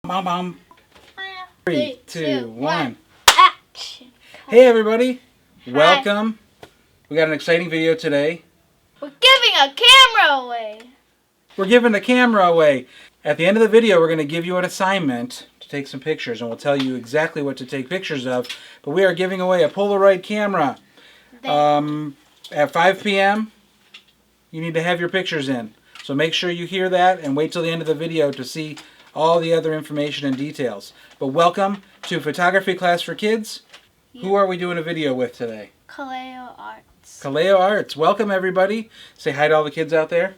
Mom. 3, 2, 1. Action. Hey everybody, welcome. We got an exciting video today. We're giving a camera away. We're giving the camera away. At the end of the video, we're going to give you an assignment to take some pictures, and we'll tell you exactly what to take pictures of. But we are giving away a Polaroid camera. At 5 p.m., you need to have your pictures in. So make sure you hear that and wait till the end of the video to see all the other information and details. But welcome to Photography Class for Kids. Yeah. Who are we doing a video with today? Kaleo Arts. Kaleo Arts. Welcome everybody. Say hi to all the kids out there.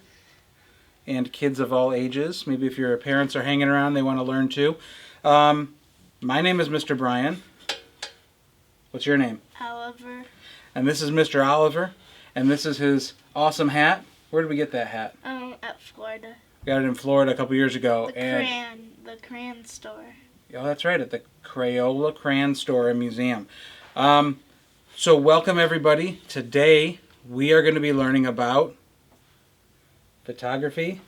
And kids of all ages. Maybe if your parents are hanging around, they want to learn too. My name is Mr. Brian. What's your name? Oliver. And this is Mr. Oliver. And this is his awesome hat. Where did we get that hat? At Florida. Got it in Florida a couple years ago. The crayon store. Oh, that's right, at the Crayola Crayon Store and Museum. So welcome everybody. Today we are going to be learning about photography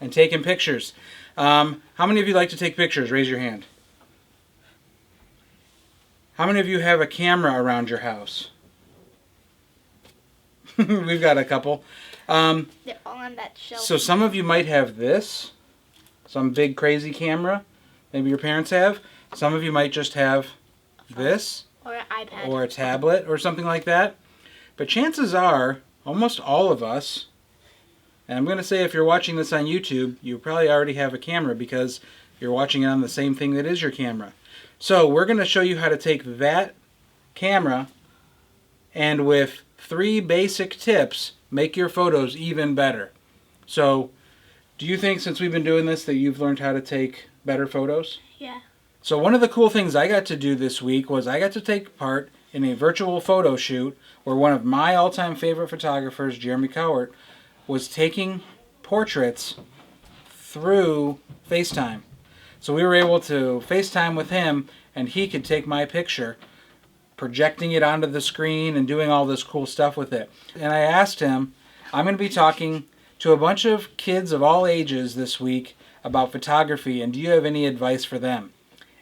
and taking pictures. How many of you like to take pictures? Raise your hand. How many of you have a camera around your house? We've got a couple. They're all on that shelf. So some of you might have this, some big crazy camera. Maybe your parents have. Some of you might just have this. Or an iPad. Or a tablet or something like that. But chances are, almost all of us, and I'm going to say if you're watching this on YouTube, you probably already have a camera because you're watching it on the same thing that is your camera. So we're going to show you how to take that camera and with 3 basic tips, make your photos even better. So, do you think since we've been doing this that you've learned how to take better photos? Yeah. So one of the cool things I got to do this week was I got to take part in a virtual photo shoot where one of my all-time favorite photographers, Jeremy Cowart, was taking portraits through FaceTime. So we were able to FaceTime with him and he could take my picture, projecting it onto the screen and doing all this cool stuff with it. And I asked him, I'm going to be talking to a bunch of kids of all ages this week about photography, and do you have any advice for them?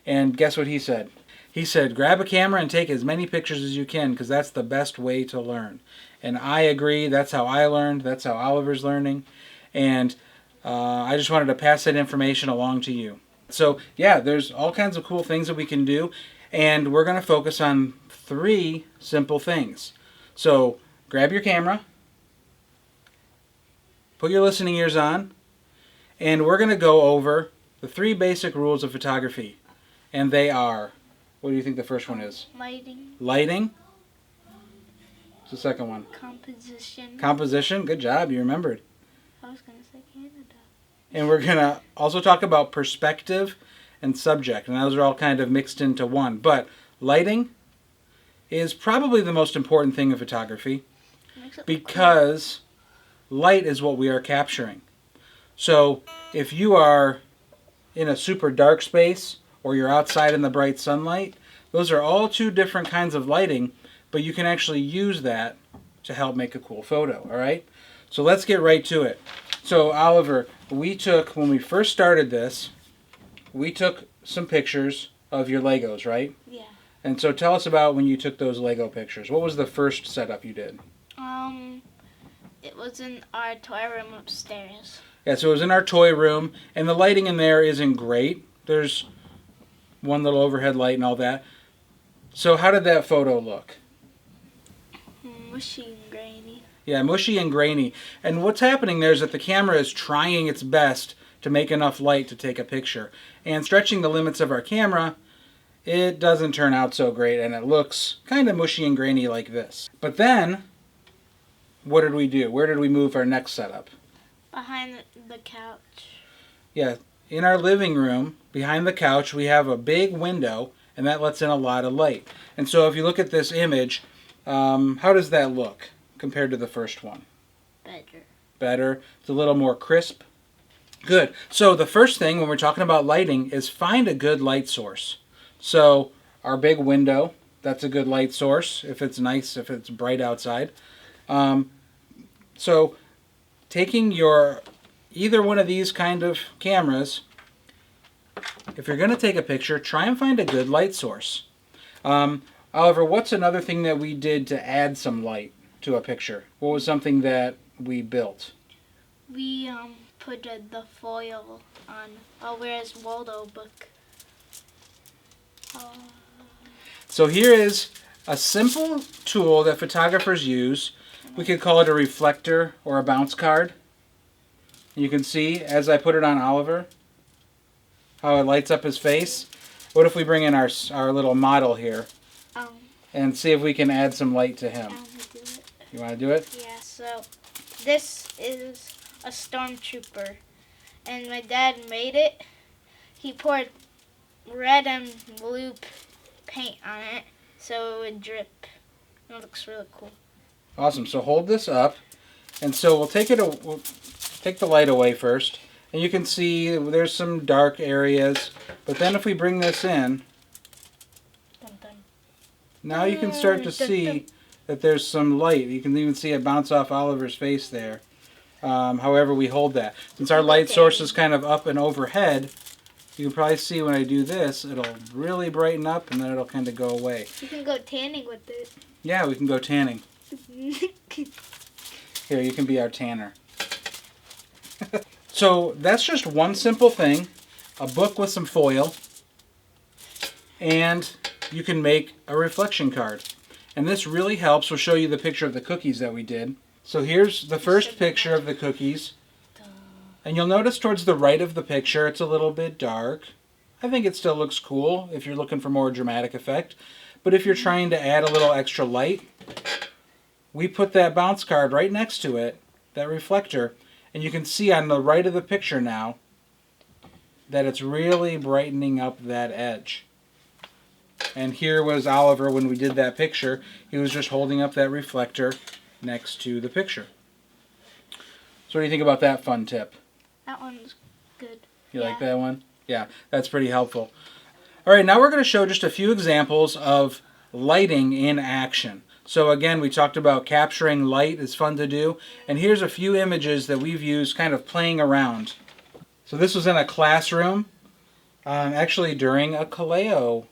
And guess what he said? He said, grab a camera and take as many pictures as you can because that's the best way to learn. And I agree. That's how I learned. That's how Oliver's learning. And I just wanted to pass that information along to you. So yeah, there's all kinds of cool things that we can do. And we're going to focus on 3 simple things. So grab your camera, put your listening ears on, and we're going to go over the 3 basic rules of photography. And they are, what do you think the first one is? Lighting. Lighting. What's the second one? Composition. Composition. Good job, you remembered. I was going to say Canada. And we're going to also talk about perspective and subject, and those are all kind of mixed into one. But lighting is probably the most important thing in photography because light is what we are capturing. So if you are in a super dark space or you're outside in the bright sunlight, those are all 2 different kinds of lighting, but you can actually use that to help make a cool photo, all right? So let's get right to it. So Oliver, when we first started this, we took some pictures of your Legos, right? Yeah. And so tell us about when you took those Lego pictures. What was the first setup you did? It was in our toy room upstairs. Yeah, so it was in our toy room, and the lighting in there isn't great. There's one little overhead light and all that. So how did that photo look? Mushy and grainy. Yeah, mushy and grainy. And what's happening there is that the camera is trying its best to make enough light to take a picture. And stretching the limits of our camera, it doesn't turn out so great, and it looks kind of mushy and grainy like this. But then, what did we do? Where did we move our next setup? Behind the couch. Yeah, in our living room, behind the couch, we have a big window, and that lets in a lot of light. And so if you look at this image, how does that look compared to the first one? Better. Better. It's a little more crisp. Good. So the first thing when we're talking about lighting is find a good light source. So our big window, that's a good light source if it's nice, if it's bright outside. So taking either one of these kind of cameras if you're going to take a picture, try and find a good light source. Oliver, what's another thing that we did to add some light to a picture? What was something that we built? We put the foil on Where's Waldo book. So here is a simple tool that photographers use. We could call it a reflector or a bounce card. You can see as I put it on Oliver how it lights up his face. What if we bring in our little model here and see if we can add some light to him? Do it. You want to do it? Yeah, so this is a stormtrooper, and my dad made it. He poured red and blue paint on it so it would drip. It looks really cool. Awesome. So hold this up, and so we'll take the light away first, and you can see there's some dark areas. But then if we bring this in, now you can start to see that there's some light. You can even see it bounce off Oliver's face there. However we hold that. Since our light source is kind of up and overhead, you can probably see when I do this, it'll really brighten up and then it'll kind of go away. You can go tanning with it. Yeah, we can go tanning. Here, you can be our tanner. So that's just one simple thing. A book with some foil. And you can make a reflection card. And this really helps. We'll show you the picture of the cookies that we did. So here's the first picture of the cookies. And you'll notice towards the right of the picture, it's a little bit dark. I think it still looks cool if you're looking for more dramatic effect. But if you're trying to add a little extra light, we put that bounce card right next to it, that reflector, and you can see on the right of the picture now that it's really brightening up that edge. And here was Oliver when we did that picture. He was just holding up that reflector next to the picture. So what do you think about that fun tip? That one's good. You like that one? Yeah, that's pretty helpful. All right, now we're going to show just a few examples of lighting in action. So again, we talked about capturing light is fun to do. And here's a few images that we've used kind of playing around. So this was in a classroom, actually during a Kaleo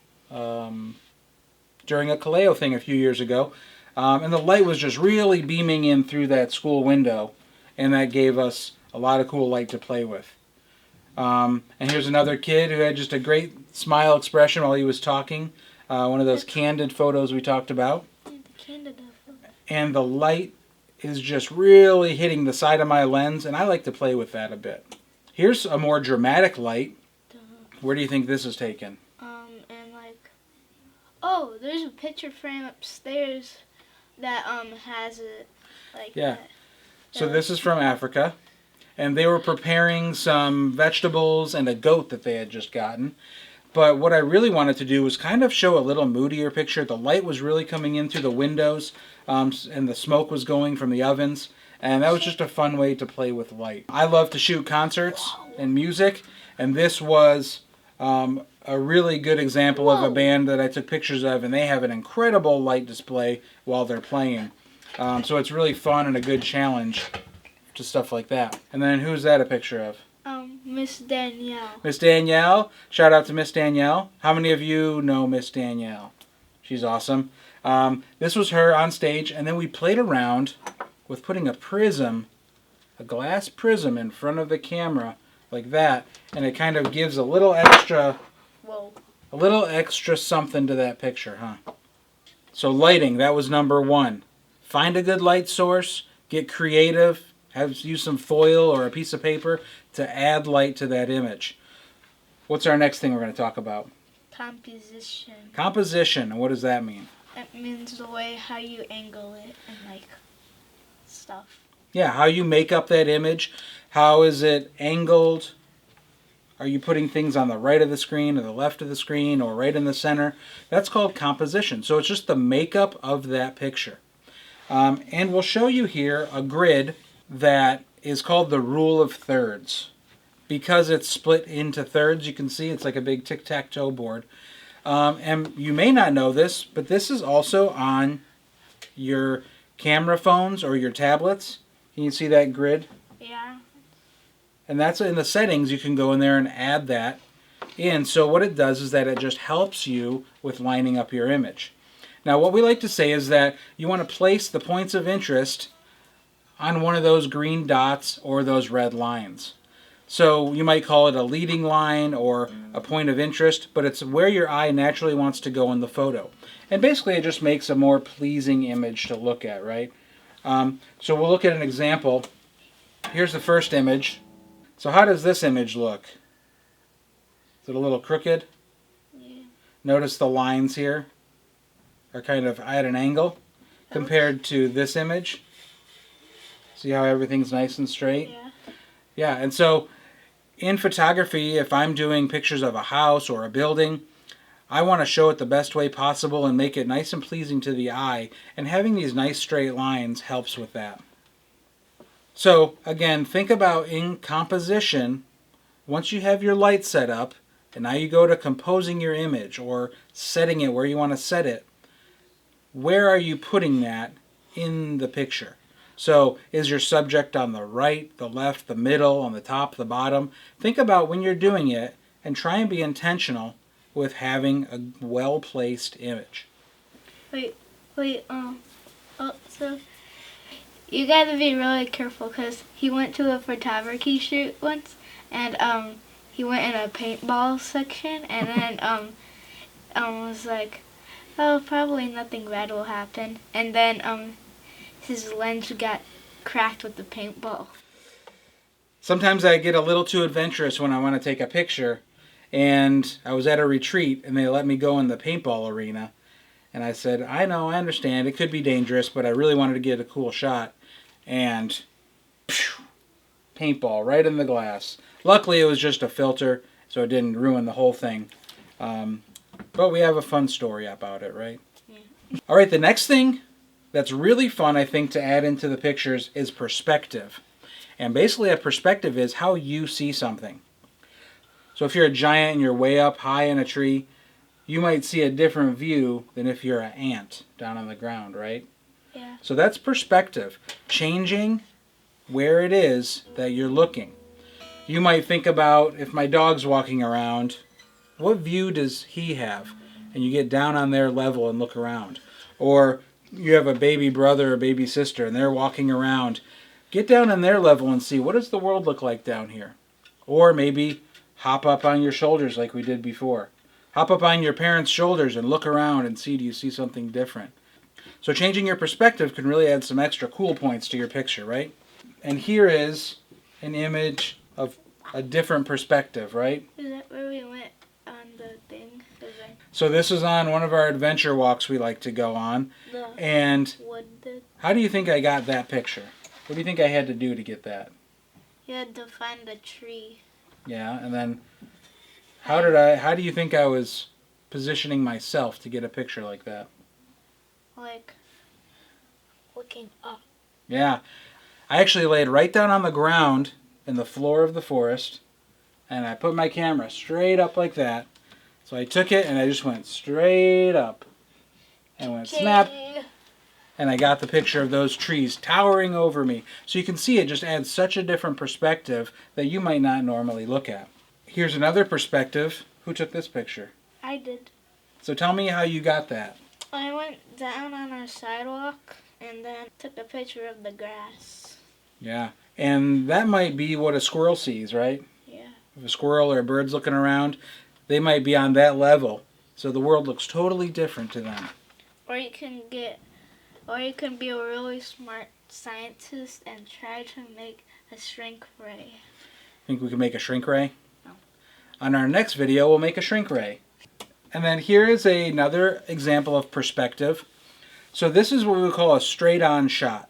thing a few years ago. And the light was just really beaming in through that school window. And that gave us a lot of cool light to play with. And here's another kid who had just a great smile expression while he was talking. One of those candid photos we talked about. And the light is just really hitting the side of my lens, and I like to play with that a bit. Here's a more dramatic light. Where do you think this is taken? And like, oh, there's a picture frame upstairs that has it like that. So this is from Africa, and they were preparing some vegetables and a goat that they had just gotten. But what I really wanted to do was kind of show a little moodier picture. The light was really coming in through the windows, and the smoke was going from the ovens. And that was just a fun way to play with light. I love to shoot concerts and music, and this was a really good example of a band that I took pictures of, and they have an incredible light display while they're playing. So it's really fun and a good challenge to stuff like that. And then who's that a picture of? Miss Danielle. Miss Danielle. Shout out to Miss Danielle. How many of you know Miss Danielle? She's awesome. This was her on stage, and then we played around with putting a prism, a glass prism in front of the camera like that, and it kind of gives a little extra something to that picture, huh? So lighting, that was number one. Find a good light source, get creative, use some foil or a piece of paper to add light to that image. What's our next thing we're going to talk about? Composition. Composition, and what does that mean? It means the way how you angle it and like stuff. Yeah, how you make up that image. How is it angled? Are you putting things on the right of the screen or the left of the screen or right in the center? That's called composition. So it's just the makeup of that picture. And we'll show you here a grid that is called the rule of thirds. Because it's split into thirds, you can see it's like a big tic-tac-toe board. And you may not know this, but this is also on your camera phones or your tablets. Can you see that grid? Yeah. And that's in the settings. You can go in there and add that. in. So what it does is that it just helps you with lining up your image. Now what we like to say is that you want to place the points of interest on one of those green dots or those red lines. So you might call it a leading line or a point of interest, but it's where your eye naturally wants to go in the photo. And basically it just makes a more pleasing image to look at, right? So we'll look at an example. Here's the first image. So how does this image look? Is it a little crooked? Yeah. Notice the lines here are kind of at an angle compared to this image. See how everything's nice and straight? Yeah. Yeah, and so in photography, if I'm doing pictures of a house or a building, I want to show it the best way possible and make it nice and pleasing to the eye, and having these nice straight lines helps with that. So again, think about in composition, once you have your light set up, and now you go to composing your image or setting it where you want to set it, where are you putting that in the picture? So is your subject on the right, the left, the middle, on the top, the bottom? Think about when you're doing it and try and be intentional with having a well-placed image. So you gotta be really careful because he went to a photography shoot once and he went in a paintball section and then was like, oh, probably nothing bad will happen, and then his lens got cracked with the paintball. Sometimes I get a little too adventurous when I want to take a picture, and I was at a retreat and they let me go in the paintball arena, and I said, I know, I understand, it could be dangerous, but I really wanted to get a cool shot, and phew, paintball right in the glass. Luckily it was just a filter, so it didn't ruin the whole thing. But we have a fun story about it, right? Yeah. All right, the next thing that's really fun, I think, to add into the pictures is perspective. And basically a perspective is how you see something. So if you're a giant and you're way up high in a tree, you might see a different view than if you're an ant down on the ground, right? Yeah. So that's perspective, changing where it is that you're looking. You might think about, if my dog's walking around, what view does he have? And you get down on their level and look around. Or you have a baby brother or baby sister and they're walking around. Get down on their level and see, what does the world look like down here? Or maybe hop up on your shoulders like we did before. Hop up on your parents' shoulders and look around and see, do you see something different? So changing your perspective can really add some extra cool points to your picture, right? And here is an image of a different perspective, right? Is that where we went on the thing? So this is on one of our adventure walks we like to go on. And how do you think I got that picture? What do you think I had to do to get that? You had to find a tree. Yeah, and then how do you think I was positioning myself to get a picture like that? Like looking up. Yeah. I actually laid right down on the ground in the floor of the forest, and I put my camera straight up like that. So I took it and I just went straight up and went snap, and I got the picture of those trees towering over me. So you can see it just adds such a different perspective that you might not normally look at. Here's another perspective. Who took this picture? I did. So tell me how you got that. I went down on our sidewalk and then took a picture of the grass. Yeah, and that might be what a squirrel sees, right? Yeah. If a squirrel or a bird's looking around, they might be on that level, so the world looks totally different to them. Or you can be a really smart scientist and try to make a shrink ray. Think we can make a shrink ray? No. On our next video, we'll make a shrink ray. And then here is another example of perspective. So this is what we would call a straight-on shot.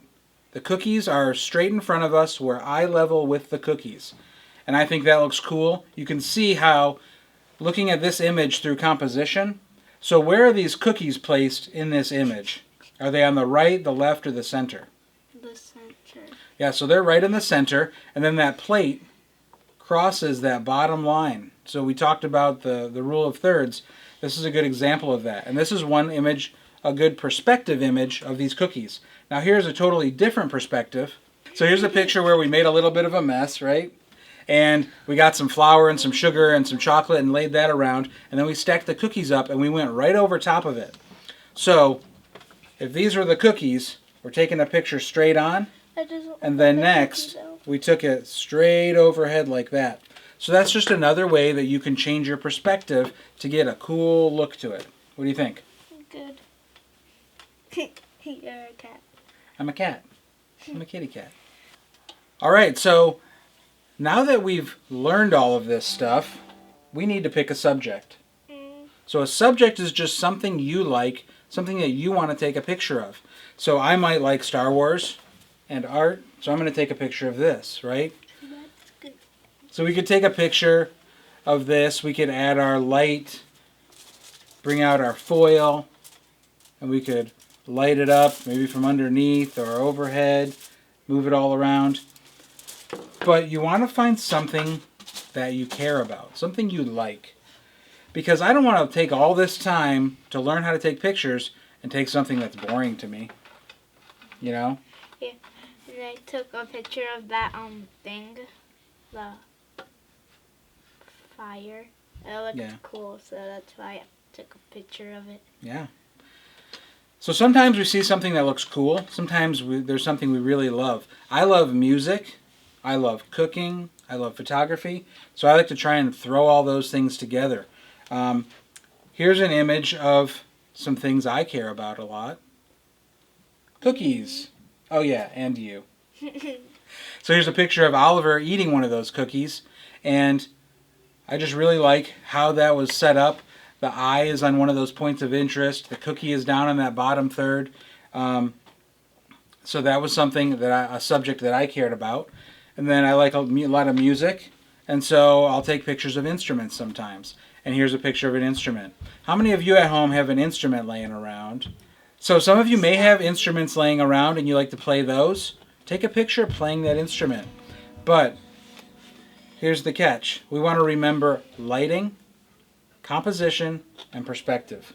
The cookies are straight in front of us. We're eye level with the cookies. And I think that looks cool. You can see how, looking at this image through composition, so where are these cookies placed in this image? Are they on the right, the left, or the center? The center. Yeah, so they're right in the center, and then that plate crosses that bottom line. So we talked about the rule of thirds. This is a good example of that. And this is one image, a good perspective image of these cookies. Now here's a totally different perspective. So here's a picture where we made a little bit of a mess, right? And we got some flour and some sugar and some chocolate and laid that around. And then we stacked the cookies up and we went right over top of it. So if these were the cookies, we're taking a picture straight on. And then next, we took it straight overhead like that. So that's just another way that you can change your perspective to get a cool look to it. What do you think? Good. You're a cat. I'm a cat. I'm a kitty cat. All right, so now that we've learned all of this stuff, we need to pick a subject. So a subject is just something you like, something that you want to take a picture of. So I might like Star Wars and art, so I'm going to take a picture of this, right? That's good. So we could take a picture of this. We could add our light, bring out our foil, and we could light it up maybe from underneath or overhead, move it all around. But you want to find something that you care about, something you like. Because I don't want to take all this time to learn how to take pictures and take something that's boring to me. You know? Yeah. And I took a picture of that thing, the fire. It looked cool, so that's why I took a picture of it. Yeah. So sometimes we see something that looks cool. Sometimes there's something we really love. I love music. I love cooking. I love photography. So I like to try and throw all those things together. Here's an image of some things I care about a lot. Cookies. Oh yeah, and you. So here's a picture of Oliver eating one of those cookies. And I just really like how that was set up. The eye is on one of those points of interest. The cookie is down on that bottom third. So that was something that a subject that I cared about. And then I like a lot of music. And so I'll take pictures of instruments sometimes. And here's a picture of an instrument. How many of you at home have an instrument laying around? So some of you may have instruments laying around and you like to play those. Take a picture playing that instrument. But here's the catch. We want to remember lighting, composition, and perspective.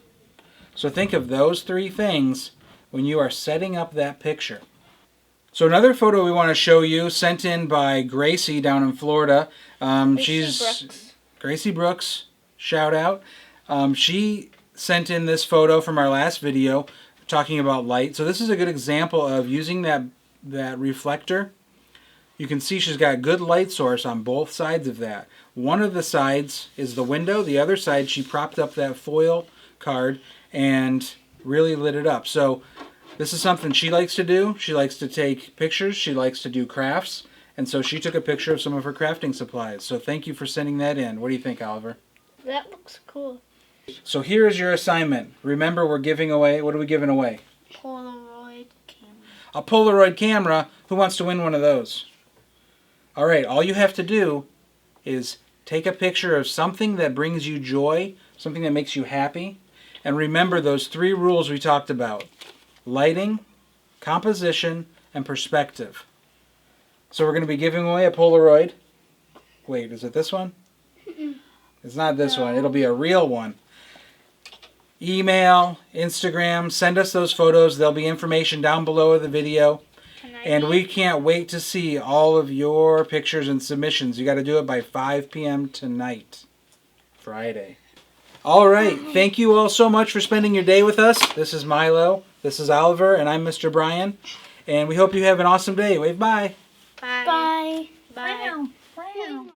So think of those three things when you are setting up that picture. So another photo we want to show you, sent in by Gracie down in Florida. Gracie Brooks, shout out. She sent in this photo from our last video talking about light. So this is a good example of using that reflector. You can see she's got good light source on both sides of that. One of the sides is the window. The other side, she propped up that foil card and really lit it up. So this is something she likes to do. She likes to take pictures. She likes to do crafts. And so she took a picture of some of her crafting supplies. So thank you for sending that in. What do you think, Oliver? That looks cool. So here is your assignment. Remember, we're giving away, what are we giving away? Polaroid camera. A Polaroid camera. Who wants to win one of those? All right, all you have to do is take a picture of something that brings you joy, something that makes you happy, and remember those three rules we talked about: lighting, composition, and perspective. So we're going to be giving away a Polaroid. Wait, is it this one? It's not this one. It'll be a real one. Email, Instagram, send us those photos. There'll be information down below the video. And we can't wait to see all of your pictures and submissions. You got to do it by 5 p.m. tonight, Friday. All right. Thank you all so much for spending your day with us. This is Milo. This is Oliver. And I'm Mr. Brian. And we hope you have an awesome day. Wave bye. Bye. Bye. Bye. Bye.